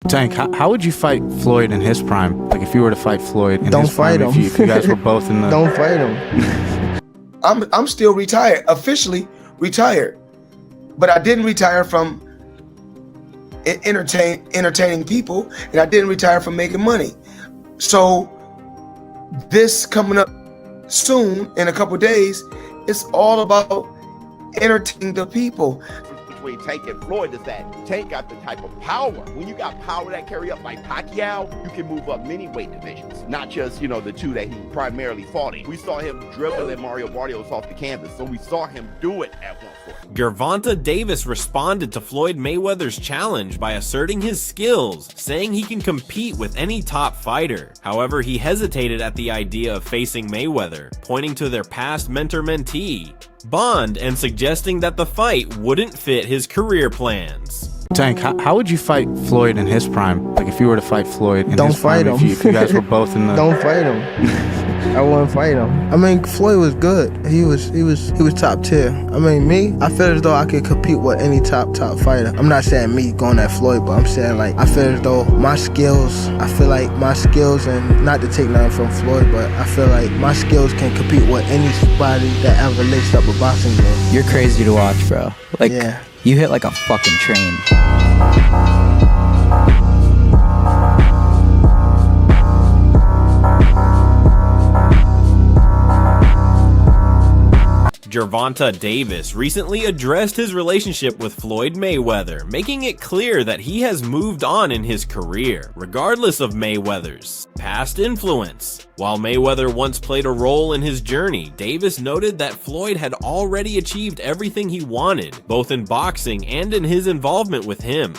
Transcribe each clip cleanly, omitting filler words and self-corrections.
Tank, how would you fight Floyd in his prime? Like if you were to fight Floyd in Don't his prime, fight him. if you guys were both in the... Don't fight him. I'm still retired, officially retired, but I didn't retire from entertaining people, and I didn't retire from making money. So this coming up soon in a couple of days, it's all about entertaining the people. Between Tank and Floyd is that Tank got the type of power. When you got power that carry up like Pacquiao, you can move up many weight divisions, not just, the two that he primarily fought in. We saw him dribbling Mario Barrios off the canvas, so we saw him do it at 140. Gervonta Davis responded to Floyd Mayweather's challenge by asserting his skills, saying he can compete with any top fighter. However, he hesitated at the idea of facing Mayweather, pointing to their past mentor-mentee bond and suggesting that the fight wouldn't fit his career plans. Tank, how would you fight Floyd in his prime? Like if you were to fight Floyd in Don't his prime, fight him. if you guys were both in the... Don't fight him. I wouldn't fight him. I mean, Floyd was good. He was top tier. I mean, me, I feel as though I could compete with any top fighter. I'm not saying me going at Floyd, but I'm saying like I feel as though my skills, and not to take nothing from Floyd, but I feel like my skills can compete with anybody that ever laced up a boxing glove. You're crazy to watch, bro. Like, yeah. You hit like a fucking train. Gervonta Davis recently addressed his relationship with Floyd Mayweather, making it clear that he has moved on in his career, regardless of Mayweather's past influence. While Mayweather once played a role in his journey, Davis noted that Floyd had already achieved everything he wanted, both in boxing and in his involvement with him.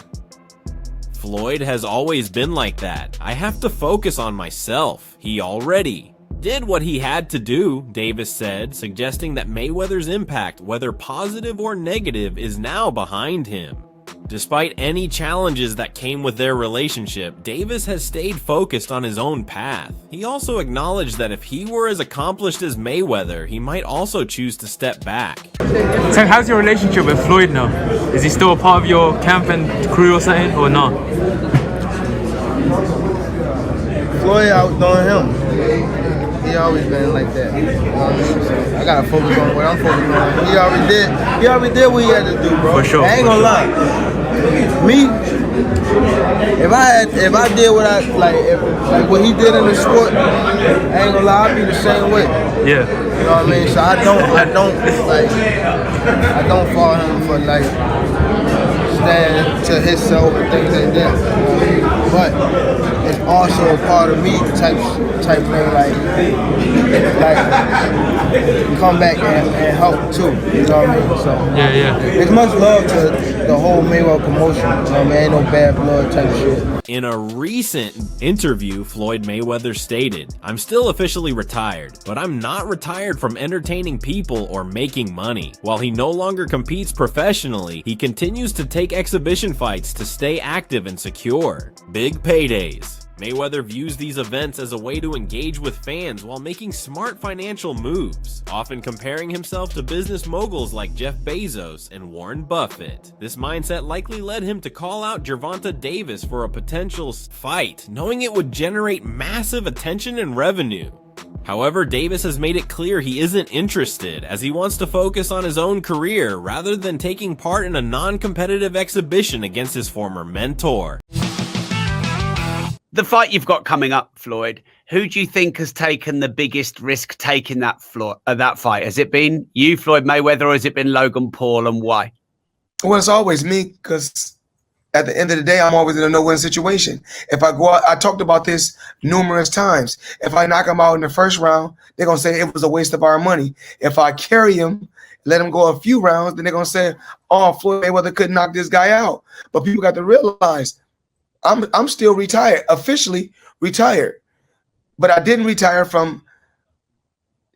Floyd has always been like that. I have to focus on myself. He already did what he had to do, Davis said, suggesting that Mayweather's impact, whether positive or negative, is now behind him. Despite any challenges that came with their relationship, Davis has stayed focused on his own path. He also acknowledged that if he were as accomplished as Mayweather, he might also choose to step back. So how's your relationship with Floyd now? Is he still a part of your camp and crew or something, or not? Floyd outdoing him. He always been like that. So I gotta focus on what I'm focusing on. He already did what he had to do, bro. For sure. I ain't gonna lie. Me, if I did what I like what he did in the sport, I ain't gonna lie, I'd be the same way. Yeah. You know what I mean? So I don't follow him for like stand to himself and things like that. But it's also a part of me type thing, like come back and help too. You know what I mean? So yeah. There's much love to the whole Mayweather promotion. You know what I mean? Ain't no bad blood type shit. In a recent interview, Floyd Mayweather stated, "I'm still officially retired, but I'm not retired from entertaining people or making money." While he no longer competes professionally, he continues to take exhibition fights to stay active and secure big paydays. Mayweather views these events as a way to engage with fans while making smart financial moves, often comparing himself to business moguls like Jeff Bezos and Warren Buffett. This mindset likely led him to call out Gervonta Davis for a potential fight, knowing it would generate massive attention and revenue. However, Davis has made it clear he isn't interested, as he wants to focus on his own career rather than taking part in a non-competitive exhibition against his former mentor. The fight you've got coming up, Floyd, who do you think has taken the biggest risk taking that fight? Has it been you, Floyd Mayweather, or has it been Logan Paul, and why? Well, it's always me, because at the end of the day, I'm always in a no-win situation. If I go out, I talked about this numerous times. If I knock him out in the first round, they're going to say it was a waste of our money. If I carry him, let him go a few rounds, then they're going to say, oh, Floyd Mayweather couldn't knock this guy out. But people got to realize I'm still retired, officially retired, but I didn't retire from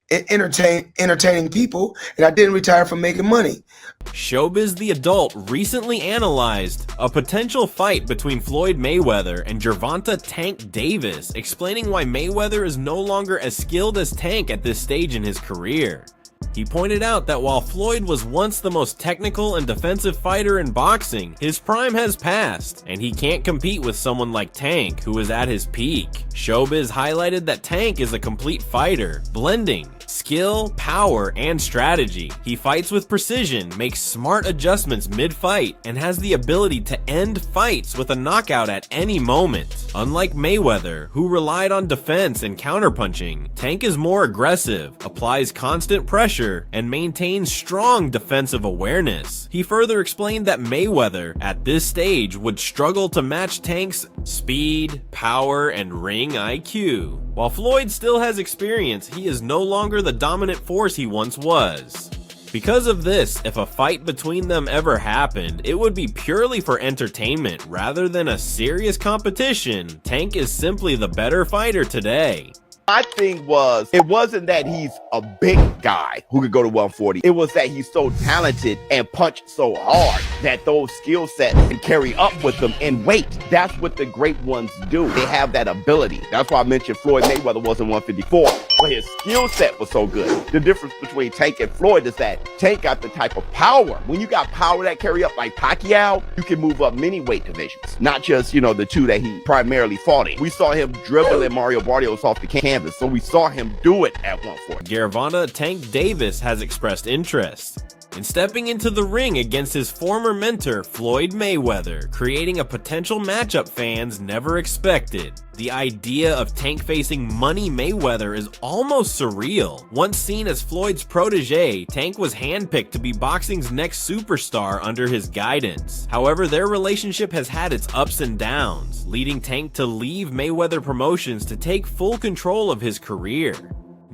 entertaining people, and I didn't retire from making money. Showbiz the Adult recently analyzed a potential fight between Floyd Mayweather and Gervonta "Tank" Davis, explaining why Mayweather is no longer as skilled as Tank at this stage in his career. He pointed out that while Floyd was once the most technical and defensive fighter in boxing, his prime has passed, and he can't compete with someone like Tank, who is at his peak. Showbiz highlighted that Tank is a complete fighter, blending skill, power, and strategy. He fights with precision, makes smart adjustments mid-fight, and has the ability to end fights with a knockout at any moment. Unlike Mayweather, who relied on defense and counterpunching, Tank is more aggressive, applies constant pressure, and maintains strong defensive awareness. He further explained that Mayweather, at this stage, would struggle to match Tank's speed, power, and ring IQ. While Floyd still has experience, he is no longer the dominant force he once was. Because of this, if a fight between them ever happened, it would be purely for entertainment rather than a serious competition. Tank is simply the better fighter today. My thing was, it wasn't that he's a big guy who could go to 140. It was that he's so talented and punch so hard that those skill sets can carry up with them in weight. That's what the great ones do. They have that ability. That's why I mentioned Floyd Mayweather wasn't 154, but his skill set was so good. The difference between Tank and Floyd is that Tank got the type of power. When you got power that carry up like Pacquiao, you can move up many weight divisions, not just, the two that he primarily fought in. We saw him dribbling Mario Barrios off the canvas, so we saw him do it at 140. Gervonta Tank Davis has expressed interest in stepping into the ring against his former mentor, Floyd Mayweather, creating a potential matchup fans never expected. The idea of Tank facing Money Mayweather is almost surreal. Once seen as Floyd's protege, Tank was handpicked to be boxing's next superstar under his guidance. However, their relationship has had its ups and downs, leading Tank to leave Mayweather Promotions to take full control of his career.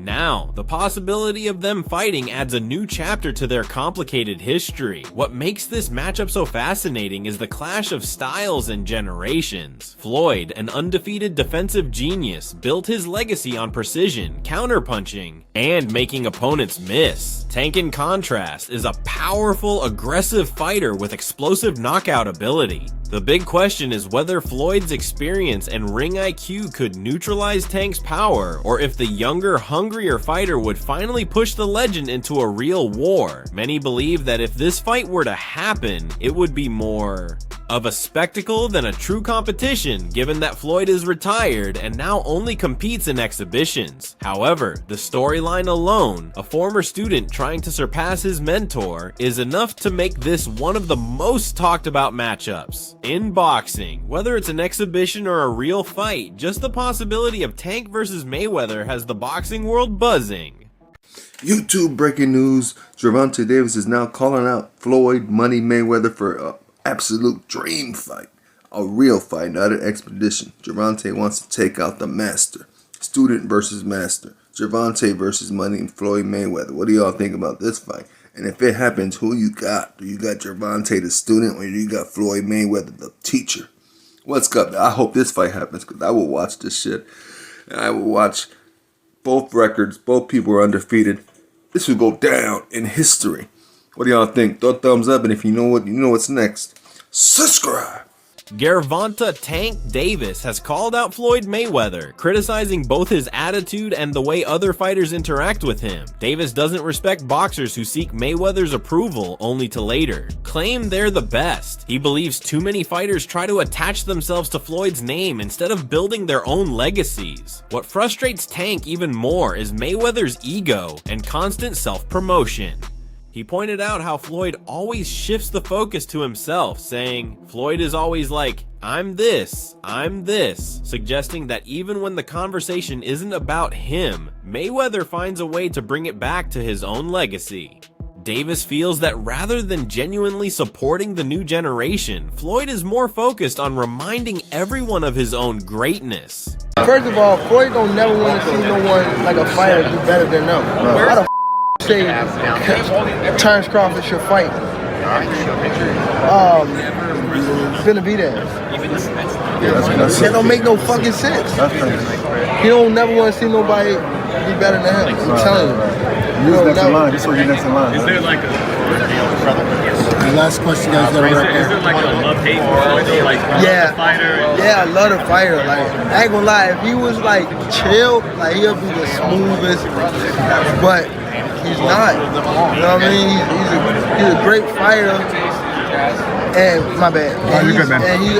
Now, the possibility of them fighting adds a new chapter to their complicated history. What makes this matchup so fascinating is the clash of styles and generations. Floyd, an undefeated defensive genius, built his legacy on precision, counterpunching, and making opponents miss. Tank, in contrast, is a powerful, aggressive fighter with explosive knockout ability. The big question is whether Floyd's experience and ring IQ could neutralize Tank's power, or if the younger, hungrier fighter would finally push the legend into a real war. Many believe that if this fight were to happen, it would be more of a spectacle than a true competition, given that Floyd is retired and now only competes in exhibitions. However, the storyline alone, a former student trying to surpass his mentor, is enough to make this one of the most talked about matchups in boxing. Whether it's an exhibition or a real fight, just the possibility of Tank versus Mayweather has the boxing world buzzing. YouTube breaking news: Gervonta Davis is now calling out Floyd Money Mayweather for an absolute dream fight. A real fight, not an expedition. Gervonta wants to take out the master. Student versus master. Gervonta versus Money and Floyd Mayweather. What do y'all think about this fight? And if it happens, who you got? Do you got Gervonta the student, or do you got Floyd Mayweather the teacher? What's up? I hope this fight happens, because I will watch this shit. And I will watch both records. Both people are undefeated. This will go down in history. What do y'all think? Throw a thumbs up, and if you know what's next, subscribe. Gervonta Tank Davis has called out Floyd Mayweather, criticizing both his attitude and the way other fighters interact with him. Davis doesn't respect boxers who seek Mayweather's approval only to later claim they're the best. He believes too many fighters try to attach themselves to Floyd's name instead of building their own legacies. What frustrates Tank even more is Mayweather's ego and constant self-promotion. He pointed out how Floyd always shifts the focus to himself, saying, Floyd is always like, I'm this, suggesting that even when the conversation isn't about him, Mayweather finds a way to bring it back to his own legacy. Davis feels that rather than genuinely supporting the new generation, Floyd is more focused on reminding everyone of his own greatness. First of all, Floyd don't never want to see no one like a fighter do better than them. Why the say Terrence Crawford should fight Benavidez? That don't make no fucking sense. He don't never want to see nobody be better than him. I'm telling you. Who's next in line? Just so you're next in line. Is there like The last question, guys. is there like a love-hate for like Yeah, fighter? yeah, I love the fighter. Like, I ain't gonna lie, if he was like chill, like he'll be the smoothest. But He's not. You know what I mean? He's a great fighter. And my bad. And you're good, man. And he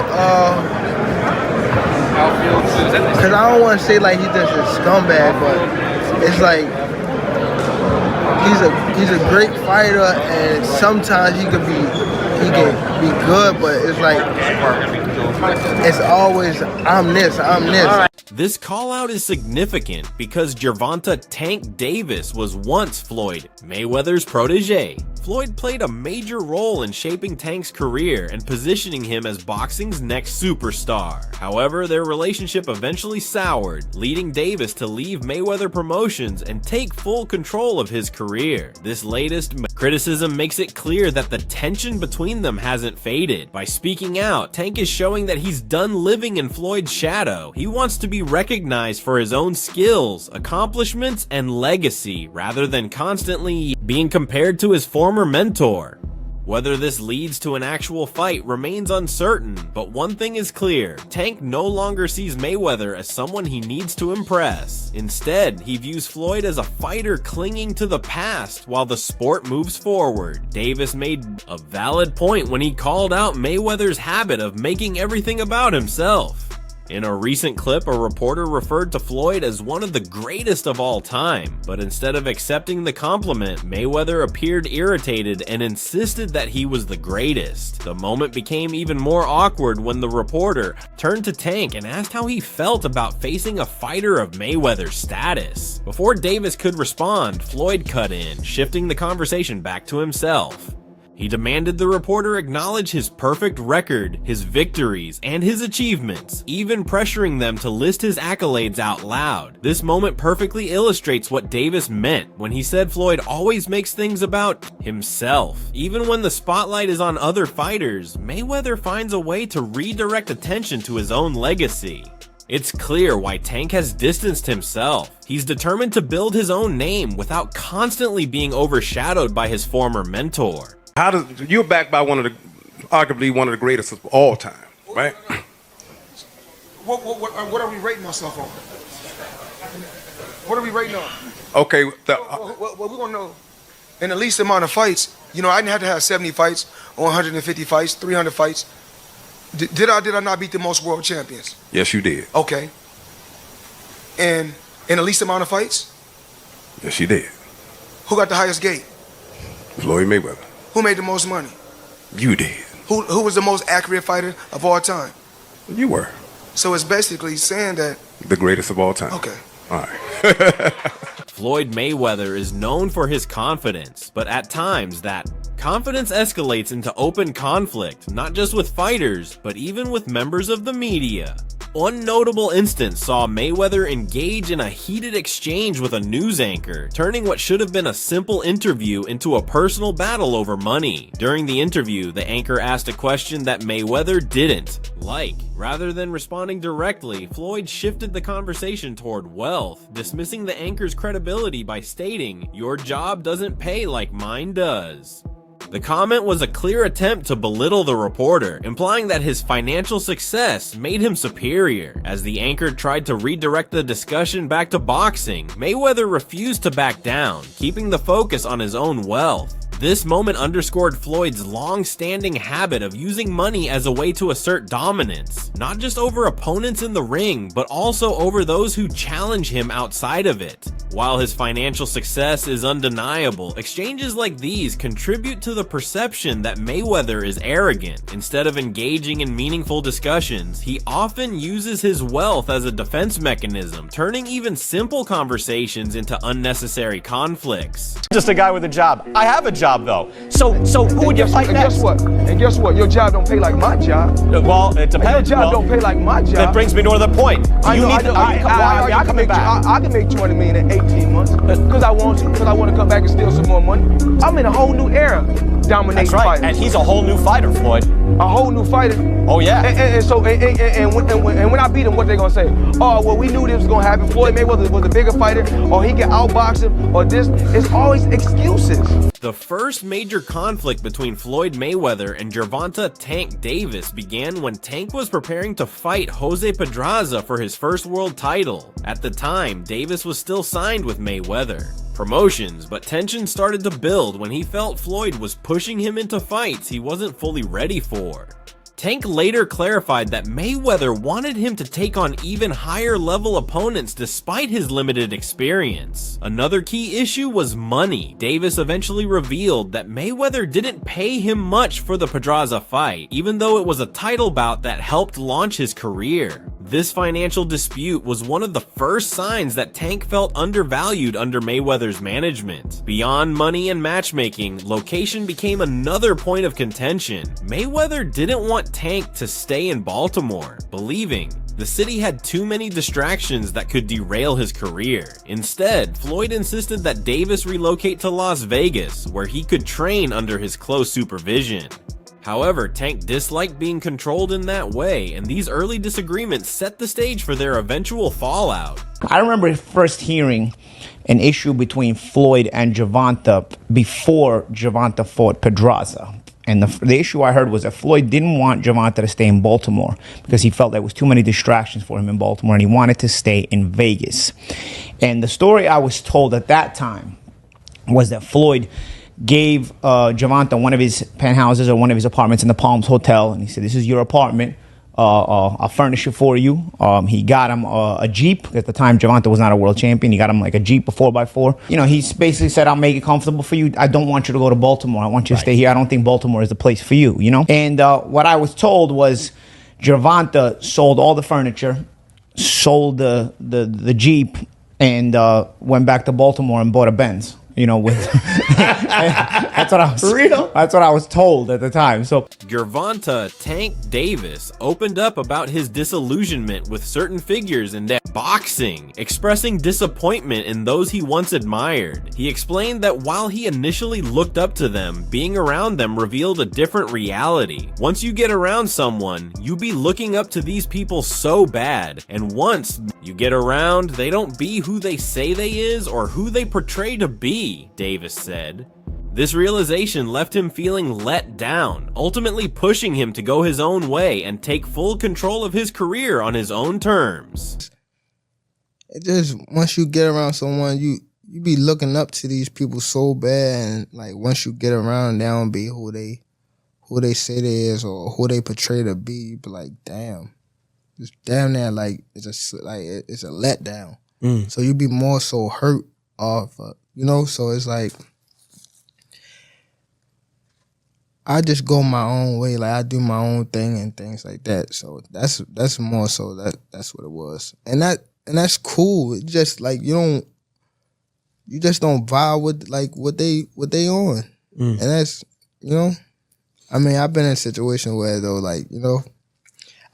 because I don't want to say like he's just a scumbag, but it's like he's a great fighter, and sometimes he can be good, but it's like it's always I'm this. This call out is significant because Gervonta "Tank" Davis was once Floyd Mayweather's protege. Floyd played a major role in shaping Tank's career and positioning him as boxing's next superstar. However, their relationship eventually soured, leading Davis to leave Mayweather Promotions and take full control of his career. This latest criticism makes it clear that the tension between them hasn't faded. By speaking out, Tank is showing that he's done living in Floyd's shadow. He wants to be recognized for his own skills, accomplishments, and legacy, rather than constantly being compared to his former mentor. Whether this leads to an actual fight remains uncertain, but one thing is clear: Tank no longer sees Mayweather as someone he needs to impress. Instead, he views Floyd as a fighter clinging to the past while the sport moves forward. Davis made a valid point when he called out Mayweather's habit of making everything about himself. In a recent clip, a reporter referred to Floyd as one of the greatest of all time, but instead of accepting the compliment, Mayweather appeared irritated and insisted that he was the greatest. The moment became even more awkward when the reporter turned to Tank and asked how he felt about facing a fighter of Mayweather's status. Before Davis could respond, Floyd cut in, shifting the conversation back to himself. He demanded the reporter acknowledge his perfect record, his victories, and his achievements, even pressuring them to list his accolades out loud. This moment perfectly illustrates what Davis meant when he said Floyd always makes things about himself. Even when the spotlight is on other fighters, Mayweather finds a way to redirect attention to his own legacy. It's clear why Tank has distanced himself. He's determined to build his own name without constantly being overshadowed by his former mentor. You're backed by arguably one of the greatest of all time, right? What are we rating ourselves on? What are we rating on? Okay. Well, we're gonna know. In the least amount of fights, you know, I didn't have to have 70 fights or 150 fights, 300 fights. Did I not beat the most world champions? Yes, you did. Okay. And in the least amount of fights? Yes, you did. Who got the highest gate? Floyd Mayweather. Who made the most money? You did. Who was the most accurate fighter of all time? You were. So it's basically saying that... The greatest of all time. Okay. All right. Floyd Mayweather is known for his confidence, but at times that confidence escalates into open conflict, not just with fighters, but even with members of the media. One notable instance saw Mayweather engage in a heated exchange with a news anchor, turning what should have been a simple interview into a personal battle over money. During the interview, the anchor asked a question that Mayweather didn't like. Rather than responding directly, Floyd shifted the conversation toward wealth, dismissing the anchor's credibility by stating, "Your job doesn't pay like mine does." The comment was a clear attempt to belittle the reporter, implying that his financial success made him superior. As the anchor tried to redirect the discussion back to boxing, Mayweather refused to back down, keeping the focus on his own wealth. This moment underscored Floyd's long-standing habit of using money as a way to assert dominance, not just over opponents in the ring, but also over those who challenge him outside of it. While his financial success is undeniable, exchanges like these contribute to the perception that Mayweather is arrogant. Instead of engaging in meaningful discussions, he often uses his wealth as a defense mechanism, turning even simple conversations into unnecessary conflicts. Just a guy with a job. I have a job though. So who would you fight next? And guess what? Your job don't pay like my job. Well, it depends. Your job don't pay like my job. That brings me to another point. I can make 200 million in 18 months because I want to. Because I want to come back and steal some more money. I'm in a whole new era, dominating That's right. fighters. And he's a whole new fighter, Floyd. A whole new fighter. Oh yeah. And when I beat him, what they gonna say? Oh well, we knew this was gonna happen. Floyd Mayweather was a bigger fighter, or he can outbox him, or this. It's always excuses. The first major conflict between Floyd Mayweather and Gervonta "Tank" Davis began when Tank was preparing to fight Jose Pedraza for his first world title. At the time, Davis was still signed with Mayweather. promotions, but tension started to build when he felt Floyd was pushing him into fights he wasn't fully ready for. Tank later clarified that Mayweather wanted him to take on even higher level opponents despite his limited experience. Another key issue was money. Davis eventually revealed that Mayweather didn't pay him much for the Pedraza fight, even though it was a title bout that helped launch his career. This financial dispute was one of the first signs that Tank felt undervalued under Mayweather's management. Beyond money and matchmaking, location became another point of contention. Mayweather didn't want Tank to stay in Baltimore, believing the city had too many distractions that could derail his career. Instead, Floyd insisted that Davis relocate to Las Vegas, where he could train under his close supervision. However, Tank disliked being controlled in that way, and these early disagreements set the stage for their eventual fallout. I remember first hearing an issue between Floyd and Gervonta before Gervonta fought Pedraza. And the issue I heard was that Floyd didn't want Gervonta to stay in Baltimore because he felt there was too many distractions for him in Baltimore, and he wanted to stay in Vegas. And the story I was told at that time was that Floyd gave Gervonta one of his penthouses or one of his apartments in the Palms Hotel, and he said, "This is your apartment. I'll furnish it for you." He got him a Jeep. At the time, Gervonta was not a world champion. He got him like a Jeep, a 4x4. You know, he basically said, "I'll make it comfortable for you. I don't want you to go to Baltimore. I want you to stay here. I don't think Baltimore is the place for you," you know? And what I was told was Gervonta sold all the furniture, sold the Jeep, and went back to Baltimore and bought a Benz. You know, with that's what I was told at the time. So Gervonta Tank Davis opened up about his disillusionment with certain figures in that boxing, expressing disappointment in those he once admired. He explained that while he initially looked up to them, being around them revealed a different reality. Once you get around someone, you be looking up to these people so bad, and once you get around, they don't be who they say they is or who they portray to be, Davis said. This realization left him feeling let down, ultimately pushing him to go his own way and take full control of his career on his own terms. It just, once you get around someone, you be looking up to these people so bad, and like once you get around, they don't be who they say they is or who they portray to be. You be like, damn, it's damn near like it's a letdown. So you be more so hurt off, you know. So it's like I just go my own way, like I do my own thing and things like that. So that's more so that's what it was, and that's cool. It's just like you just don't vibe with like what they on, and that's, you know. I mean, I've been in a situation where though, like, you know,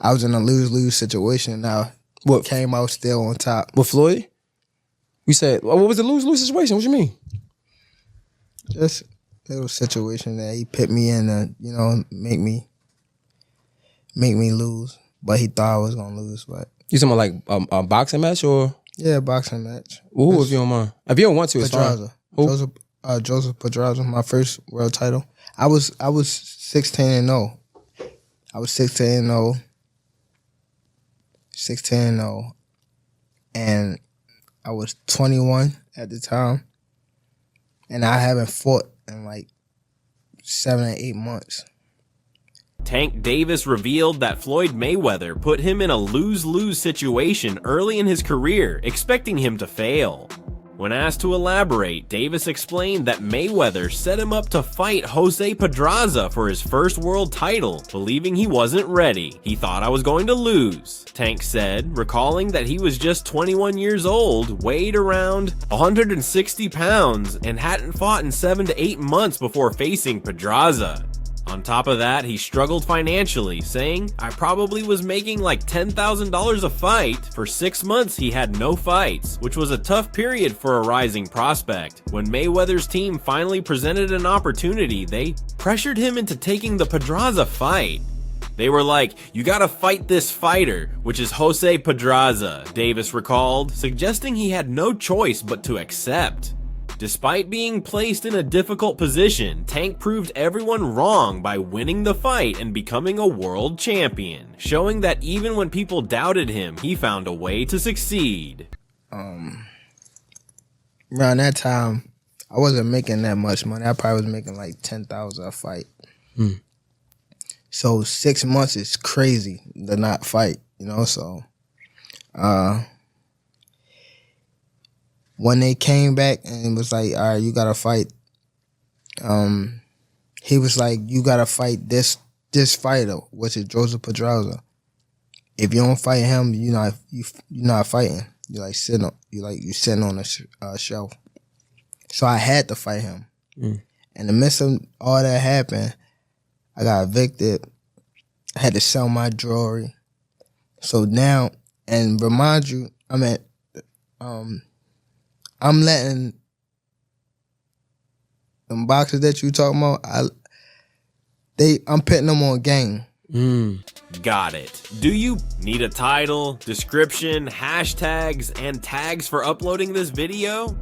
I was in a lose-lose situation. Now, what came out still on top with Floyd? We said, what was the lose-lose situation? What you mean? Just a little situation that he put me in to, you know, make me lose. But he thought I was gonna lose. But you talking about like a boxing match or? Yeah, a boxing match. Ooh, if you don't mind. If you don't want to, it's Pedraza. fine. Joseph Pedraza, my first world title. I was 16-0. I was 16-0. 16-0. And I was 21 at the time. And I haven't fought in like 7 or 8 months. Tank Davis revealed that Floyd Mayweather put him in a lose-lose situation early in his career, expecting him to fail. When asked to elaborate, Davis explained that Mayweather set him up to fight Jose Pedraza for his first world title, believing he wasn't ready. He thought I was going to lose, Tank said, recalling that he was just 21 years old, weighed around 160 pounds, and hadn't fought in 7 to 8 months before facing Pedraza. On top of that, he struggled financially, saying, "I probably was making like $10,000 a fight. For 6 months, he had no fights, which was a tough period for a rising prospect. When Mayweather's team finally presented an opportunity, they pressured him into taking the Pedraza fight. They were like, 'You gotta fight this fighter,' which is Jose Pedraza," Davis recalled, suggesting he had no choice but to accept. Despite being placed in a difficult position, Tank proved everyone wrong by winning the fight and becoming a world champion, showing that even when people doubted him, he found a way to succeed. Around that time, I wasn't making that much money. I probably was making like $10,000 a fight. So 6 months is crazy to not fight, you know. So when they came back and it was like, all right, you gotta fight. He was like, you gotta fight this fighter, which is Joseph Pedraza. If you don't fight him, you're not fighting. You're like sitting on a shelf. So I had to fight him. In the midst of all that happened, I got evicted. I had to sell my jewelry. So now, and remind you, I'm letting them boxers that you talking about, I'm putting them on game. Got it. Do you need a title, description, hashtags, and tags for uploading this video?